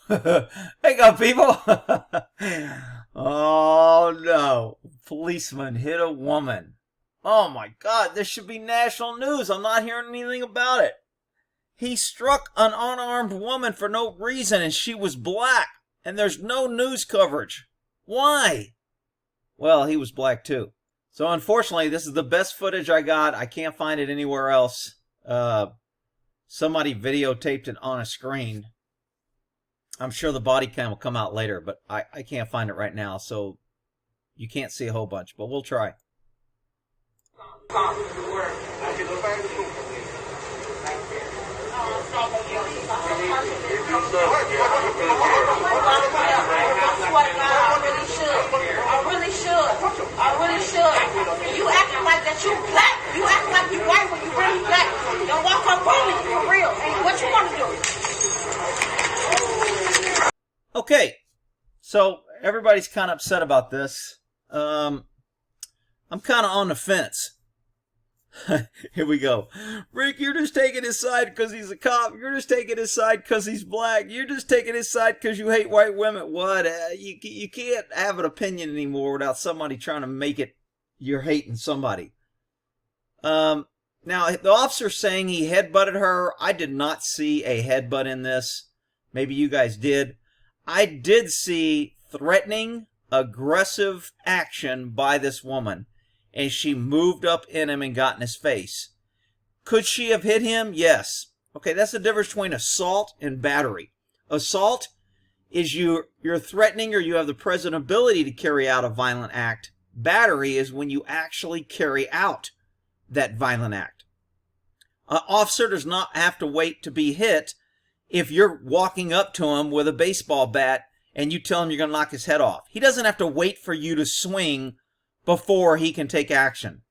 Hang on, people. Oh no. Policeman hit a woman. Oh my God, this should be national news. I'm not hearing anything about it. He struck an unarmed woman for no reason and she was black. And there's no news coverage. Why? Well, he was black too. So unfortunately, this is the best footage I got. I can't find it anywhere else. Somebody videotaped it on a screen. I'm sure the body cam will come out later, but I can't find it right now, so you can't see a whole bunch, but we'll try. I really should. You acting like that you black. You acting like you white when you really black. Don't walk up on me for real. Hey, what you want to do? Okay, so everybody's kind of upset about this. I'm kind of on the fence. Here we go. Rick, you're just taking his side because he's a cop. You're just taking his side because he's black. You're just taking his side because you hate white women. What? You can't have an opinion anymore without somebody trying to make it you're hating somebody. Now, the officer's saying he headbutted her. I did not see a headbutt in this. Maybe you guys did. I did see threatening, aggressive action by this woman. And she moved up in him and got in his face. Could she have hit him? Yes. Okay, that's the difference between assault and battery. Assault is you're threatening or you have the present ability to carry out a violent act. Battery is when you actually carry out that violent act. An officer does not have to wait to be hit if you're walking up to him with a baseball bat and you tell him you're going to knock his head off. He doesn't have to wait for you to swing before he can take action.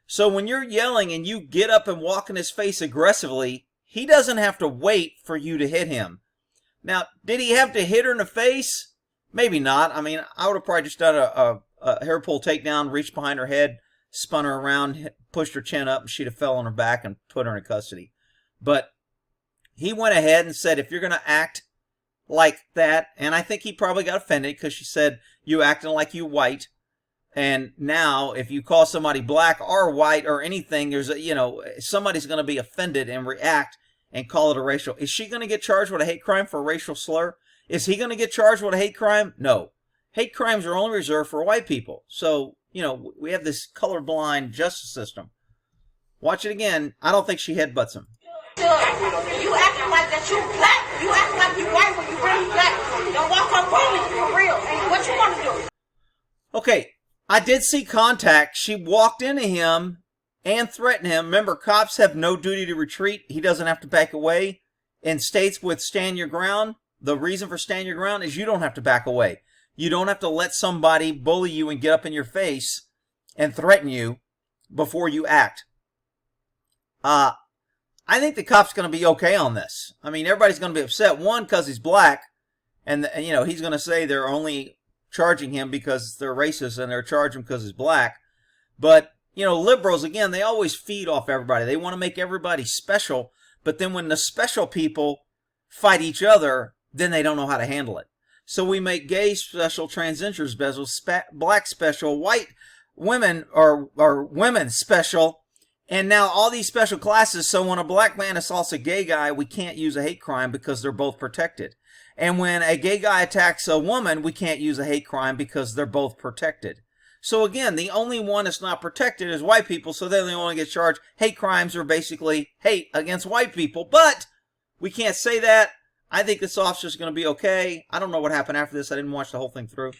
So when you're yelling and you get up and walk in his face aggressively, he doesn't have to wait for you to hit him. Now, did he have to hit her in the face? Maybe not. I mean, I would have probably just done a hair pull takedown, reached behind her head, spun her around, pushed her chin up, and she'd have fell on her back and put her in custody. But he went ahead and said, if you're going to act like that, and I think he probably got offended because she said, you acting like you white. And now, if you call somebody black or white or anything, there's somebody's going to be offended and react and call it a racial. Is she going to get charged with a hate crime for a racial slur? Is he going to get charged with a hate crime? No. Hate crimes are only reserved for white people. So, we have this colorblind justice system. Watch it again. I don't think she headbutts him. You acting like that you black. You acting like you white when you really black. Don't walk up on me for real. Hey, what you want to do? Okay. I did see contact. She walked into him and threatened him. Remember, cops have no duty to retreat. He doesn't have to back away. In states with stand your ground, the reason for stand your ground is you don't have to back away. You don't have to let somebody bully you and get up in your face and threaten you before you act. I think the cop's going to be okay on this. I mean, everybody's going to be upset. One, because he's black, and he's going to say they're only charging him because they're racist and they're charging him because he's black. But, liberals, again, they always feed off everybody. They want to make everybody special. But then when the special people fight each other, then they don't know how to handle it. So we make gay special, transgender special, black special, white women or women special. And now all these special classes. So when a black man assaults a gay guy, we can't use a hate crime because they're both protected. And when a gay guy attacks a woman, we can't use a hate crime because they're both protected. So again, the only one that's not protected is white people, so then they only get charged. Hate crimes are basically hate against white people, but we can't say that. I think this officer's going to be okay. I don't know what happened after this. I didn't watch the whole thing through.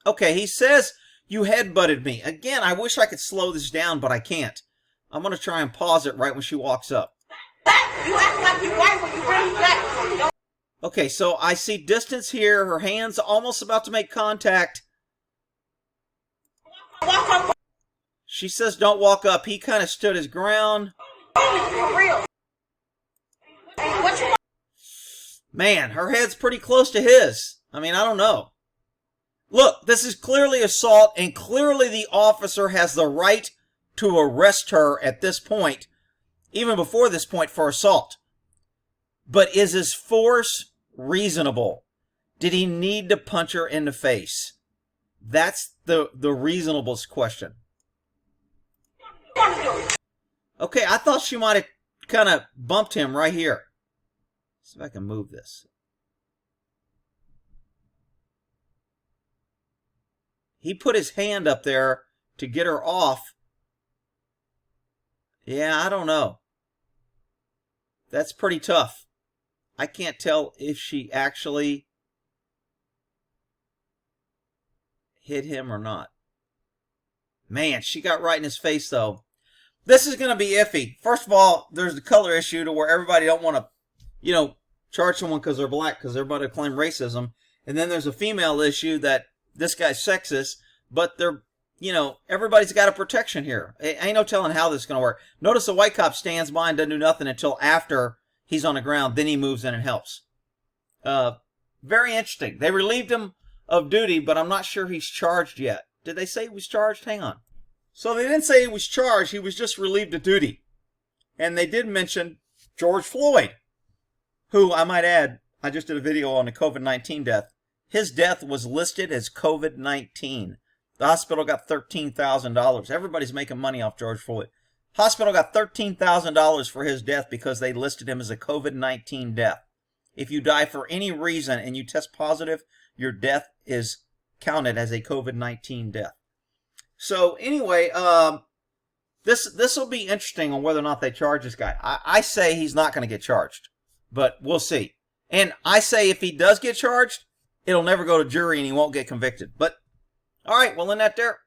Okay, he says, you headbutted me. Again, I wish I could slow this down, but I can't. I'm going to try and pause it right when she walks up. You act like you white when you really black. Okay, so I see distance here. Her hand's almost about to make contact. She says don't walk up. He kind of stood his ground. Man, her head's pretty close to his. I mean, I don't know. Look, this is clearly assault, and clearly the officer has the right to arrest her at this point, even before this point, for assault. But is his force reasonable? Did he need to punch her in the face? That's the reasonableness question. Okay, I thought she might have kind of bumped him right here. See if I can move this. He put his hand up there to get her off. Yeah, I don't know. That's pretty tough. I can't tell if she actually hit him or not. Man, she got right in his face, though. This is going to be iffy. First of all, there's the color issue to where everybody don't want to, charge someone because they're black because everybody claim racism. And then there's a female issue that this guy's sexist, but everybody's got a protection here. Ain't no telling how this is going to work. Notice the white cop stands by and doesn't do nothing until after he's on the ground. Then he moves in and helps. Very interesting. They relieved him of duty, but I'm not sure he's charged yet. Did they say he was charged? Hang on. So they didn't say he was charged. He was just relieved of duty. And they did mention George Floyd, who, I might add, I just did a video on the COVID-19 death. His death was listed as COVID-19. The hospital got $13,000. Everybody's making money off George Floyd. Hospital got $13,000 for his death because they listed him as a COVID-19 death. If you die for any reason and you test positive, your death is counted as a COVID-19 death. So anyway, this will be interesting on whether or not they charge this guy. I say he's not going to get charged, but we'll see. And I say if he does get charged, it'll never go to jury and he won't get convicted. But all right, we'll end that there.